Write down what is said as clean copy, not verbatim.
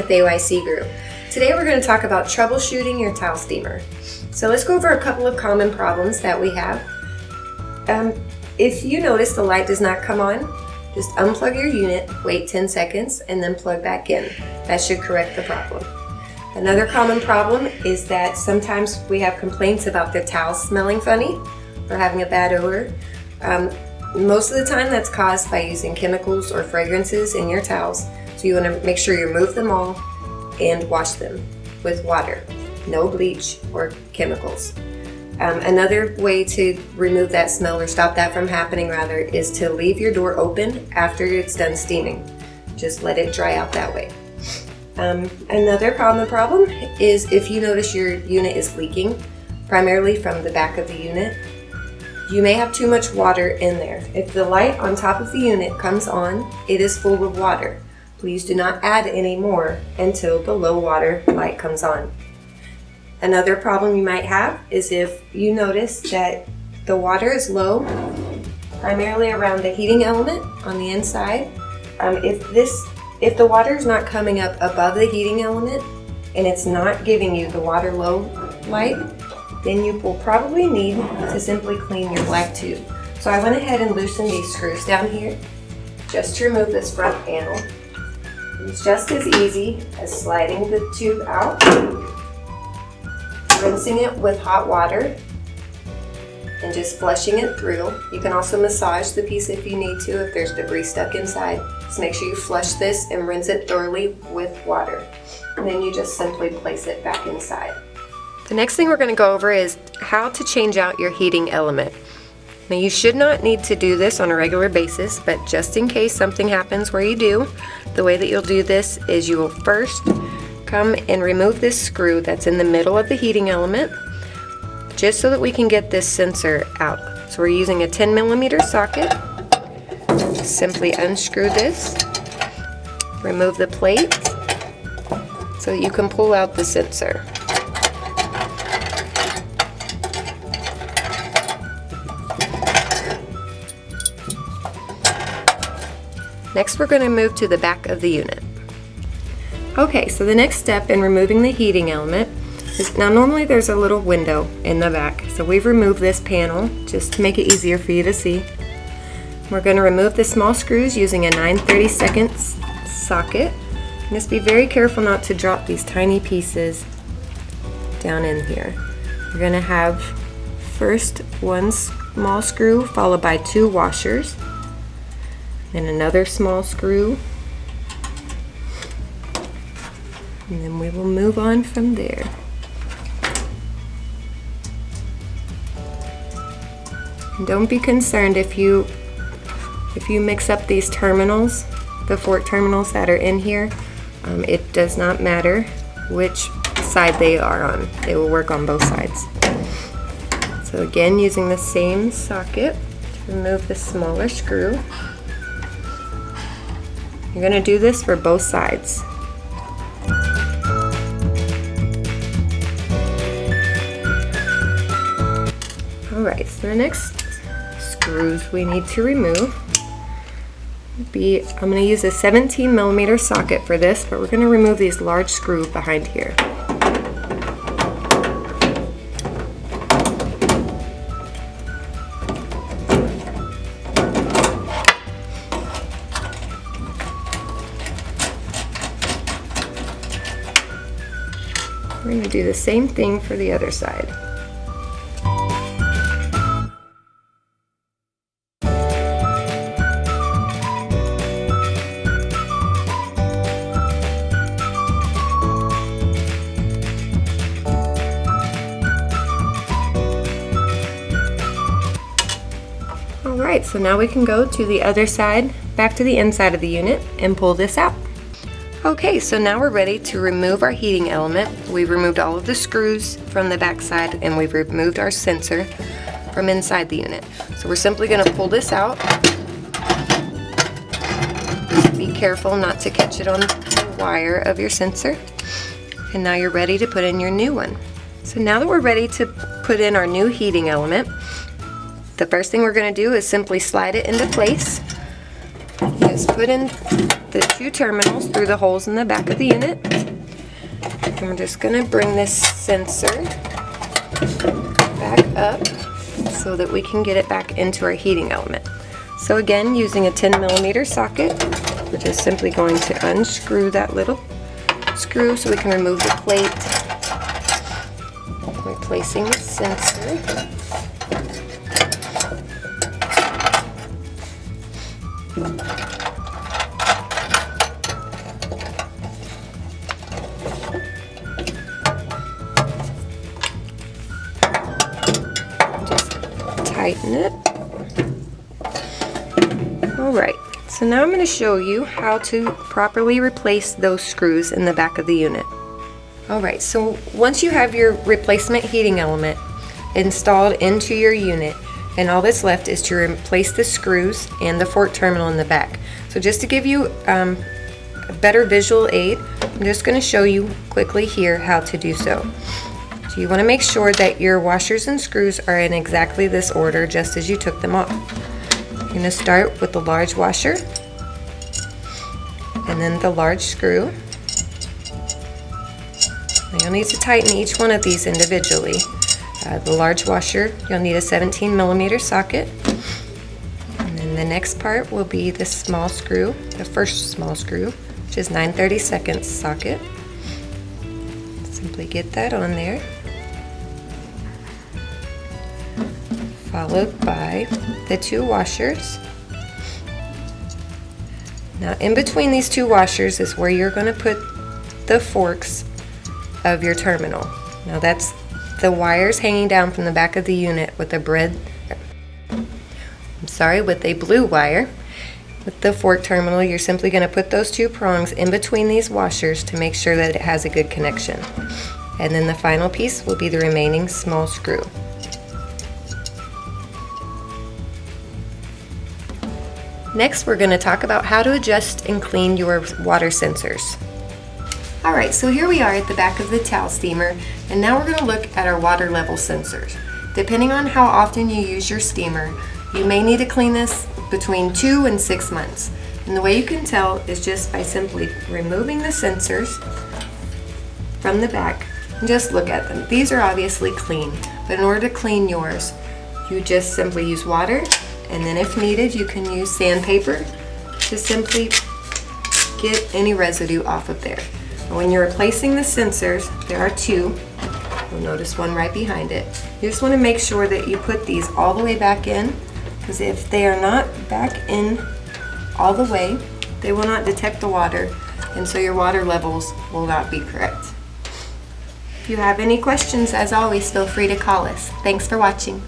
with AYC Group. Today we're going to talk about troubleshooting your towel steamer. So let's go over a couple of common problems that we have. If you notice the light does not come on, just unplug your unit, wait 10 seconds, and then plug back in. That should correct the problem. Another common problem is that sometimes we have complaints about the towels smelling funny or having a bad odor. Most of the time that's caused by using chemicals or fragrances in your towels. So you want to make sure you remove them all and wash them with water. No bleach or chemicals. Another way to remove that smell or stop that from happening rather is to leave your door open after it's done steaming. Just let it dry out that way. Another common problem is if you notice your unit is leaking, primarily from the back of the unit. You may have too much water in there. If the light on top of the unit comes on, it is full of water. Please do not add any more until the low water light comes on. Another problem you might have is if you notice that the water is low, primarily around the heating element on the inside. If the water is not coming up above the heating element and it's not giving you the water low light, then you will probably need to simply clean your black tube. So I went ahead and loosened these screws down here just to remove this front panel. It's just as easy as sliding the tube out, rinsing it with hot water, and just flushing it through. You can also massage the piece if you need to, if there's debris stuck inside. Just make sure you flush this and rinse it thoroughly with water. And then you just simply place it back inside. The next thing we're going to go over is how to change out your heating element. Now you should not need to do this on a regular basis, but just in case something happens where you do, the way that you'll do this is you will first come and remove this screw that's in the middle of the heating element, just so that we can get this sensor out. So we're using a 10mm socket. Simply unscrew this, remove the plate so that you can pull out the sensor. Next, we're going to move to the back of the unit. Okay, so the next step in removing the heating element is, now normally there's a little window in the back, so we've removed this panel just to make it easier for you to see. We're going to remove the small screws using a 9/32 socket. And just be very careful not to drop these tiny pieces down in here. We're going to have first one small screw followed by 2 washers. And another small screw, and then we will move on from there. And don't be concerned if you mix up these terminals, the fork terminals that are in here. It does not matter which side they are on. They will work on both sides. So again, using the same socket to remove the smaller screw. You're going to do this for both sides. Alright, so the next screws we need to remove would be, I'm going to use a 17mm socket for this, but we're going to remove these large screws behind here. We're going to do the same thing for the other side. Alright, so now we can go to the other side, back to the inside of the unit, and pull this out. Okay, so now we're ready to remove our heating element. We've removed all of the screws from the back side and we've removed our sensor from inside the unit. So we're simply going to pull this out. Just be careful not to catch it on the wire of your sensor. And now you're ready to put in your new one. So now that we're ready to put in our new heating element, the first thing we're going to do is simply slide it into place. Just put in the 2 terminals through the holes in the back of the unit. And we're just going to bring this sensor back up so that we can get it back into our heating element. So again, using a 10mm socket, we're just simply going to unscrew that little screw so we can remove the plate. Replacing the sensor. Tighten it. Alright, so now I'm going to show you how to properly replace those screws in the back of the unit. Alright, so once you have your replacement heating element installed into your unit, and all that's left is to replace the screws and the fork terminal in the back. So just to give you a better visual aid, I'm just going to show you quickly here how to do so. So you want to make sure that your washers and screws are in exactly this order, just as you took them off. You're going to start with the large washer, and then the large screw. You'll need to tighten each one of these individually. The large washer, you'll need a 17mm socket. And then the next part will be the small screw, the first small screw, which is 9/32 socket. Simply get that on there. Followed by the two washers. Now in between these two washers is where you're going to put the forks of your terminal. Now that's the wires hanging down from the back of the unit with a with a blue wire. With the fork terminal, you're simply going to put those two prongs in between these washers to make sure that it has a good connection. And then the final piece will be the remaining small screw. Next, we're going to talk about how to adjust and clean your water sensors. Alright, so here we are at the back of the towel steamer, and now we're going to look at our water level sensors. Depending on how often you use your steamer, you may need to clean this between 2 and 6 months. And the way you can tell is just by simply removing the sensors from the back and just look at them. These are obviously clean, but in order to clean yours, you just simply use water, and then if needed, you can use sandpaper to simply get any residue off of there. When you're replacing the sensors, there are two. You'll notice one right behind it. You just want to make sure that you put these all the way back in, because if they are not back in all the way, they will not detect the water, and so your water levels will not be correct. If you have any questions, as always, feel free to call us. Thanks for watching.